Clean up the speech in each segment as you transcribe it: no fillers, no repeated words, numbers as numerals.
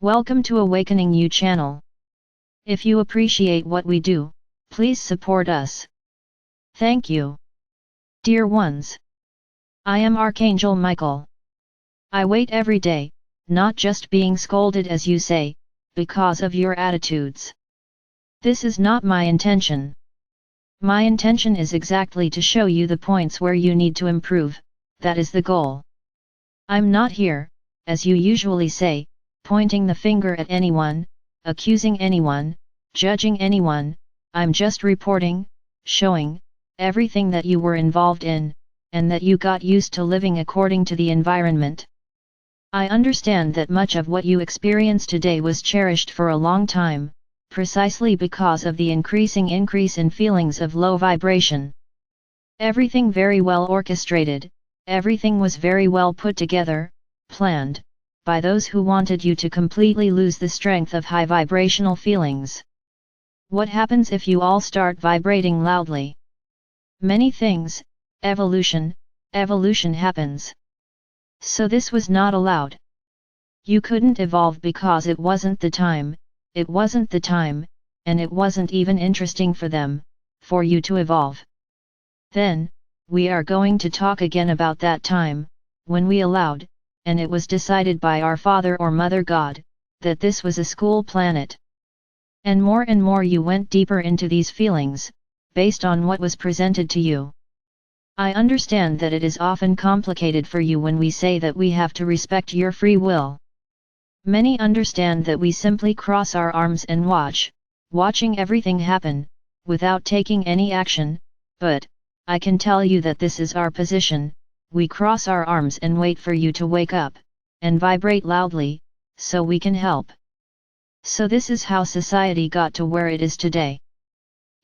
Welcome to AwakeningYOU channel. If you appreciate what we do, please support us. Thank you. Dear ones, I am Archangel Michael. I wait every day, not just being scolded as you say, because of your attitudes. This is not my intention. My intention is exactly to show you the points where you need to improve, that is the goal. I'm not here, as you usually say, pointing the finger at anyone, accusing anyone, judging anyone. I'm just reporting, showing, everything that you were involved in, and that you got used to living according to the environment. I understand that much of what you experience today was cherished for a long time, precisely because of the increasing increase in feelings of low vibration. Everything very well orchestrated, everything was very well put together, planned, by those who wanted you to completely lose the strength of high vibrational feelings. What happens if you all start vibrating loudly? Many things, evolution happens. So this was not allowed. You couldn't evolve because it wasn't the time, and it wasn't even interesting for them, for you to evolve. Then, we are going to talk again about that time, when we allowed, and it was decided by our Father or Mother God, that this was a school planet. And more you went deeper into these feelings, based on what was presented to you. I understand that it is often complicated for you when we say that we have to respect your free will. Many understand that we simply cross our arms and watching everything happen, without taking any action, but, I can tell you that this is our position. We cross our arms and wait for you to wake up, and vibrate loudly, so we can help. So this is how society got to where it is today.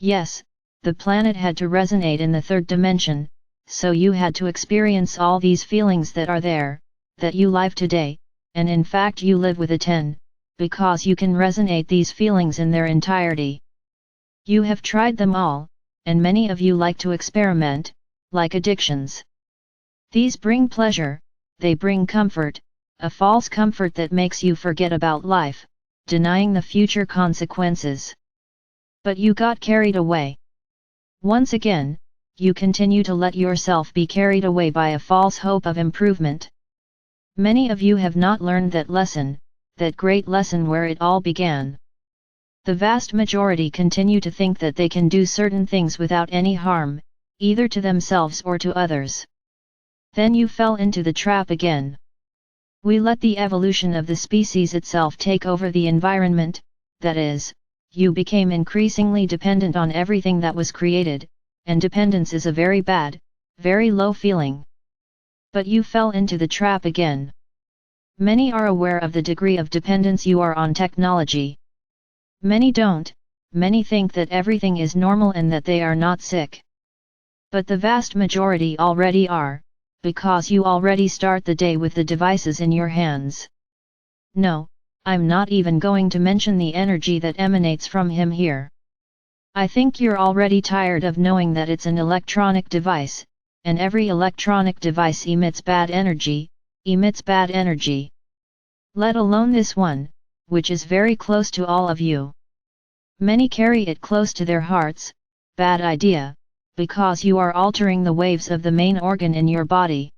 Yes, the planet had to resonate in the third dimension, so you had to experience all these feelings that are there, that you live today, and in fact you live with a 10, because you can resonate these feelings in their entirety. You have tried them all, and many of you like to experiment, like addictions. These bring pleasure, they bring comfort, a false comfort that makes you forget about life, denying the future consequences. But you got carried away. Once again, you continue to let yourself be carried away by a false hope of improvement. Many of you have not learned that lesson, that great lesson where it all began. The vast majority continue to think that they can do certain things without any harm, either to themselves or to others. Then you fell into the trap again. We let the evolution of the species itself take over the environment, that is, you became increasingly dependent on everything that was created, and dependence is a very bad, very low feeling. But you fell into the trap again. Many are aware of the degree of dependence you are on technology. Many don't, many think that everything is normal and that they are not sick. But the vast majority already are, because you already start the day with the devices in your hands. No, I'm not even going to mention the energy that emanates from him here. I think you're already tired of knowing that it's an electronic device, and every electronic device emits bad energy, Let alone this one, which is very close to all of you. Many carry it close to their hearts, bad idea, because you are altering the waves of the main organ in your body.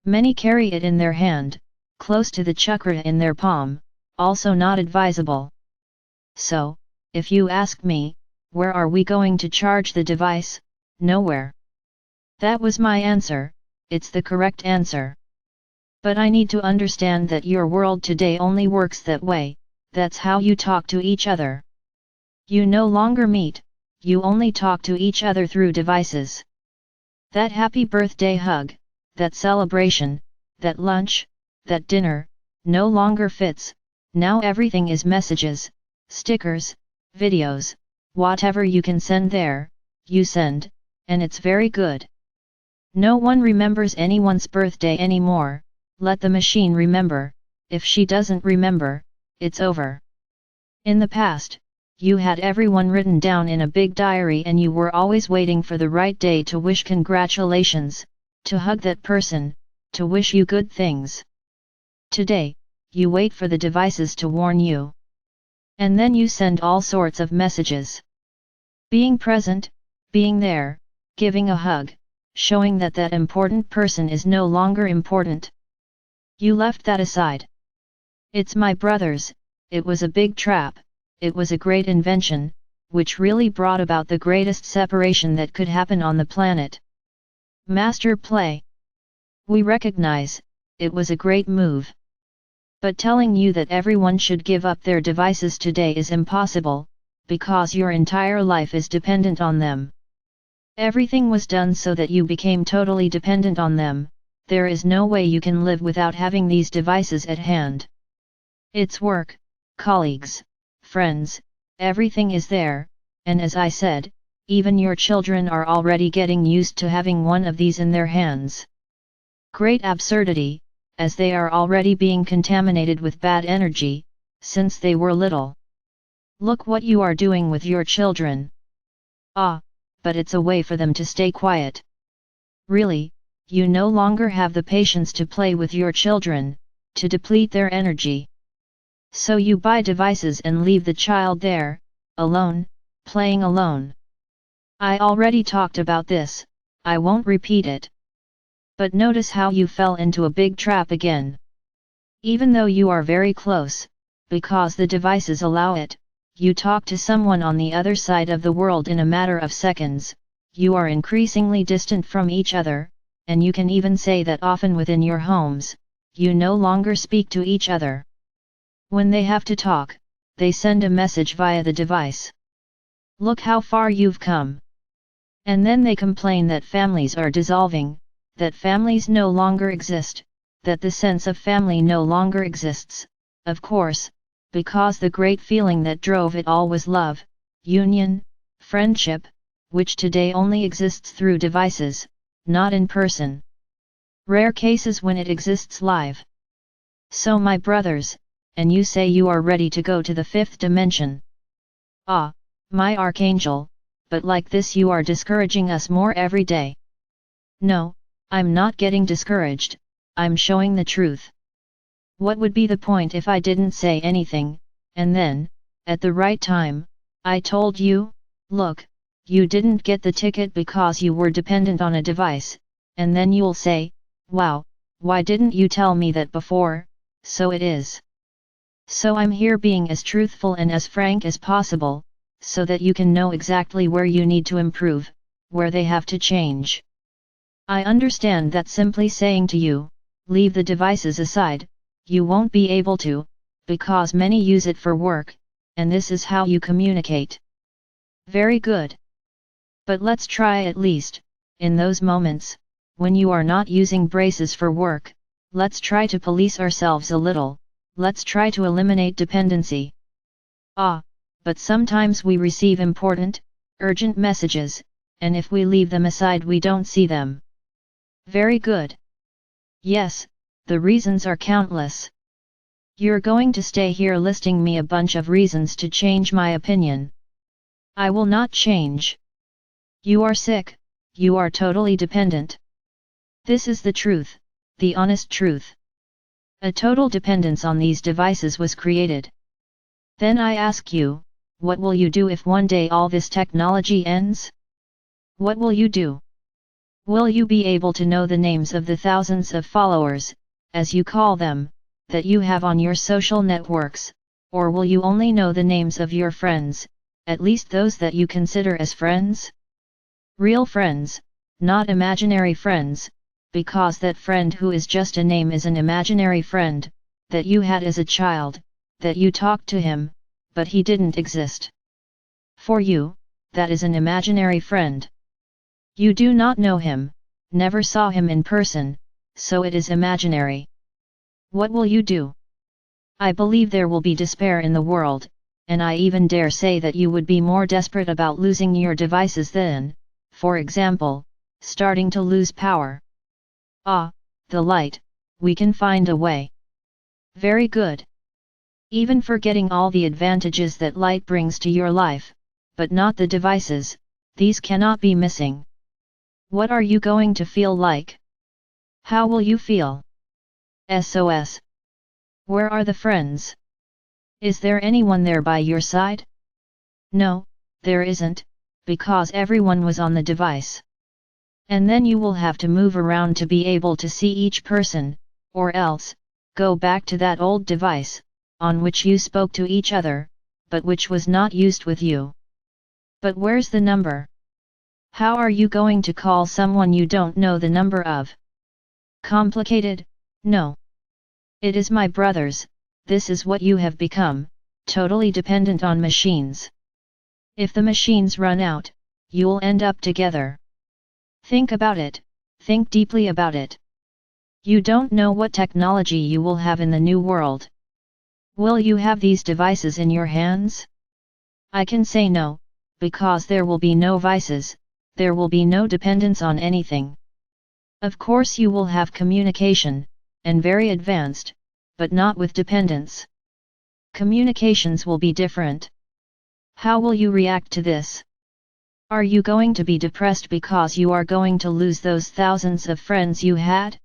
Many carry it in their hand, close to the chakra in their palm, also not advisable. So, if you ask me, where are we going to charge the device? Nowhere. That was my answer, it's the correct answer. But I need to understand that your world today only works that way, that's how you talk to each other. You no longer meet, you only talk to each other through devices. That happy birthday hug, that celebration, that lunch, that dinner, no longer fits. Now everything is messages, stickers, videos, whatever you can send there, you send, and it's very good. No one remembers anyone's birthday anymore, let the machine remember. If she doesn't remember, it's over. In the past, you had everyone written down in a big diary and you were always waiting for the right day to wish congratulations, to hug that person, to wish you good things. Today, you wait for the devices to warn you. And then you send all sorts of messages. Being present, being there, giving a hug, showing that that important person is no longer important. You left that aside. It's my brothers, it was a big trap, it was a great invention, which really brought about the greatest separation that could happen on the planet. Master play. We recognize, it was a great move. But telling you that everyone should give up their devices today is impossible, because your entire life is dependent on them. Everything was done so that you became totally dependent on them. There is no way you can live without having these devices at hand. It's work, colleagues, friends, everything is there, and as I said, even your children are already getting used to having one of these in their hands. Great absurdity, as they are already being contaminated with bad energy, since they were little. Look what you are doing with your children. Ah, but it's a way for them to stay quiet. Really, you no longer have the patience to play with your children, to deplete their energy. So you buy devices and leave the child there, alone, playing alone. I already talked about this, I won't repeat it. But notice how you fell into a big trap again. Even though you are very close, because the devices allow it, you talk to someone on the other side of the world in a matter of seconds, you are increasingly distant from each other, and you can even say that often within your homes, you no longer speak to each other. When they have to talk, they send a message via the device. Look how far you've come. And then they complain that families are dissolving, that families no longer exist, that the sense of family no longer exists, of course, because the great feeling that drove it all was love, union, friendship, which today only exists through devices, not in person. Rare cases when it exists live. So my brothers, and you say you are ready to go to the fifth dimension. Ah, my archangel, but like this you are discouraging us more every day. No, I'm not getting discouraged, I'm showing the truth. What would be the point if I didn't say anything, and then, at the right time, I told you, look, you didn't get the ticket because you were dependent on a device, and then you'll say, wow, why didn't you tell me that before? So it is. So I'm here being as truthful and as frank as possible, so that you can know exactly where you need to improve, where they have to change. I understand that simply saying to you, leave the devices aside, you won't be able to, because many use it for work, and this is how you communicate. Very good. But let's try at least, in those moments, when you are not using braces for work, let's try to police ourselves a little, let's try to eliminate dependency. Ah, but sometimes we receive important, urgent messages, and if we leave them aside we don't see them. Very good. Yes, the reasons are countless. You're going to stay here listing me a bunch of reasons to change my opinion. I will not change. You are sick, you are totally dependent. This is the truth, the honest truth. A total dependence on these devices was created. Then I ask you, what will you do if one day all this technology ends? What will you do? Will you be able to know the names of the thousands of followers, as you call them, that you have on your social networks, or will you only know the names of your friends, at least those that you consider as friends? Real friends, not imaginary friends, because that friend who is just a name is an imaginary friend, that you had as a child, that you talked to him, but he didn't exist. For you, that is an imaginary friend. You do not know him, never saw him in person, so it is imaginary. What will you do? I believe there will be despair in the world, and I even dare say that you would be more desperate about losing your devices than, for example, starting to lose power. Ah, the light, we can find a way. Very good. Even forgetting all the advantages that light brings to your life, but not the devices, these cannot be missing. What are you going to feel like? How will you feel? SOS. Where are the friends? Is there anyone there by your side? No, there isn't, because everyone was on the device. And then you will have to move around to be able to see each person, or else, go back to that old device, on which you spoke to each other, but which was not used with you. But where's the number? How are you going to call someone you don't know the number of? Complicated? No. It is my brothers, this is what you have become, totally dependent on machines. If the machines run out, you'll end up together. Think about it, think deeply about it. You don't know what technology you will have in the new world. Will you have these devices in your hands? I can say no, because there will be no vices, there will be no dependence on anything. Of course you will have communication, and very advanced, but not with dependence. Communications will be different. How will you react to this? Are you going to be depressed because you are going to lose those thousands of friends you had?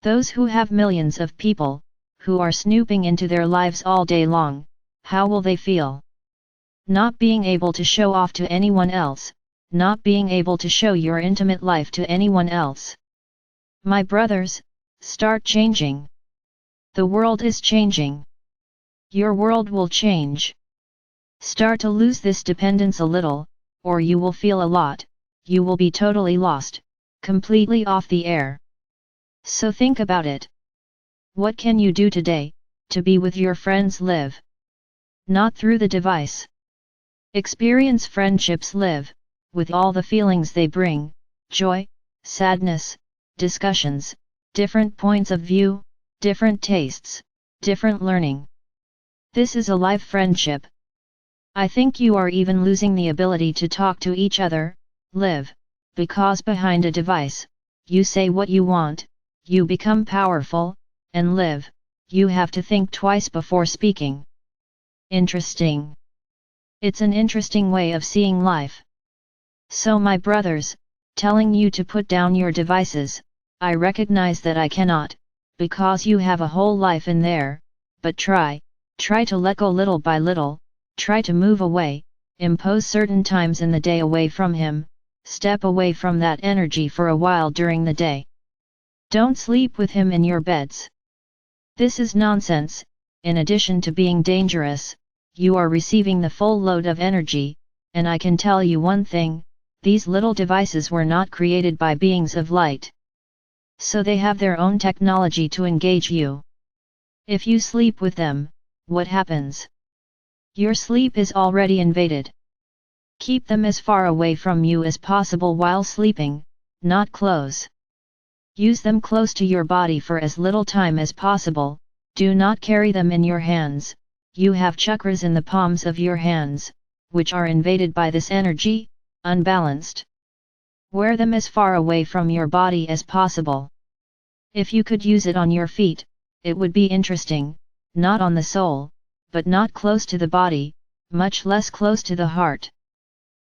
Those who have millions of people, who are snooping into their lives all day long, how will they feel? Not being able to show off to anyone else, not being able to show your intimate life to anyone else. My brothers, start changing. The world is changing. Your world will change. Start to lose this dependence a little, or you will feel a lot, you will be totally lost, completely off the air. So think about it. What can you do today, to be with your friends live? Not through the device. Experience friendships live, with all the feelings they bring, joy, sadness, discussions, different points of view, different tastes, different learning. This is a live friendship. I think you are even losing the ability to talk to each other, live, because behind a device, you say what you want, you become powerful, and live, you have to think twice before speaking. Interesting. It's an interesting way of seeing life. So my brothers, telling you to put down your devices, I recognize that I cannot, because you have a whole life in there, but try to let go little by little, try to move away, impose certain times in the day away from him, step away from that energy for a while during the day. Don't sleep with him in your beds. This is nonsense. In addition to being dangerous, you are receiving the full load of energy, and I can tell you one thing, these little devices were not created by beings of light. So they have their own technology to engage you. If you sleep with them, what happens? Your sleep is already invaded. Keep them as far away from you as possible while sleeping, not close. Use them close to your body for as little time as possible, do not carry them in your hands. You have chakras in the palms of your hands, which are invaded by this energy, unbalanced. Wear them as far away from your body as possible. If you could use it on your feet, it would be interesting, not on the soul, but not close to the body, much less close to the heart.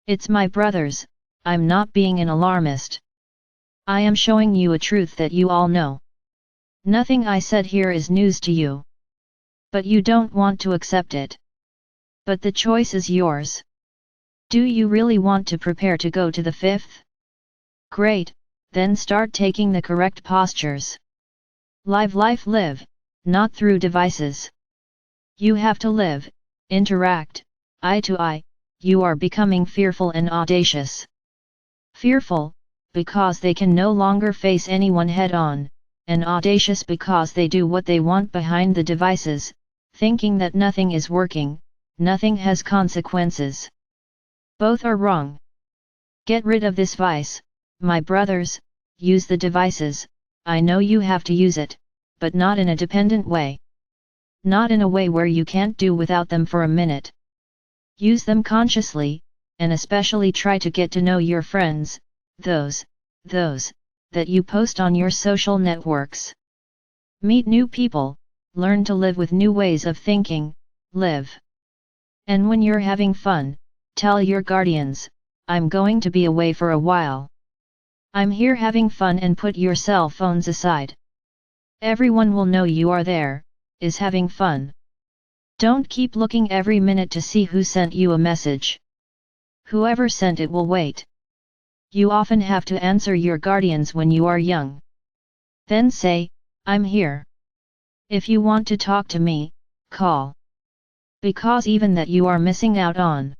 It's my brothers, I'm not being an alarmist. I am showing you a truth that you all know. Nothing I said here is news to you. But you don't want to accept it. But the choice is yours. Do you really want to prepare to go to the fifth? Great, then start taking the correct postures. Live life live, not through devices. You have to live, interact, eye to eye, you are becoming fearful and audacious. Fearful, because they can no longer face anyone head on, and audacious because they do what they want behind the devices, thinking that nothing is working, nothing has consequences. Both are wrong. Get rid of this vice, my brothers, use the devices, I know you have to use it, but not in a dependent way. Not in a way where you can't do without them for a minute. Use them consciously, and especially try to get to know your friends, those that you post on your social networks. Meet new people, learn to live with new ways of thinking, live. And when you're having fun, tell your guardians, I'm going to be away for a while. I'm here having fun, and put your cell phones aside. Everyone will know you are there, is having fun. Don't keep looking every minute to see who sent you a message. Whoever sent it will wait. You often have to answer your guardians when you are young. Then say, I'm here. If you want to talk to me, call. Because even that you are missing out on.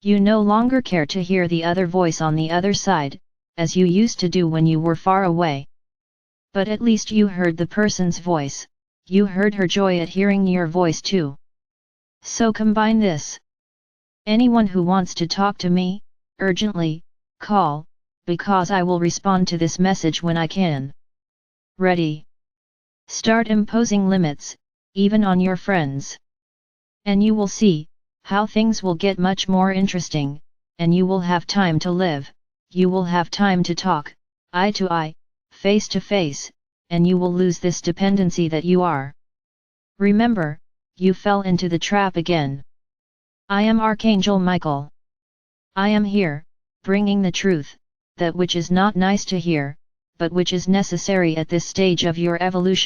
You no longer care to hear the other voice on the other side, as you used to do when you were far away. But at least you heard the person's voice, you heard her joy at hearing your voice too. So combine this. Anyone who wants to talk to me, urgently, call, because I will respond to this message when I can. Ready? Start imposing limits, even on your friends. And you will see how things will get much more interesting, and you will have time to live, you will have time to talk, eye to eye, face to face, and you will lose this dependency that you are. Remember, you fell into the trap again. I am Archangel Michael. I am here, bringing the truth, that which is not nice to hear, but which is necessary at this stage of your evolution.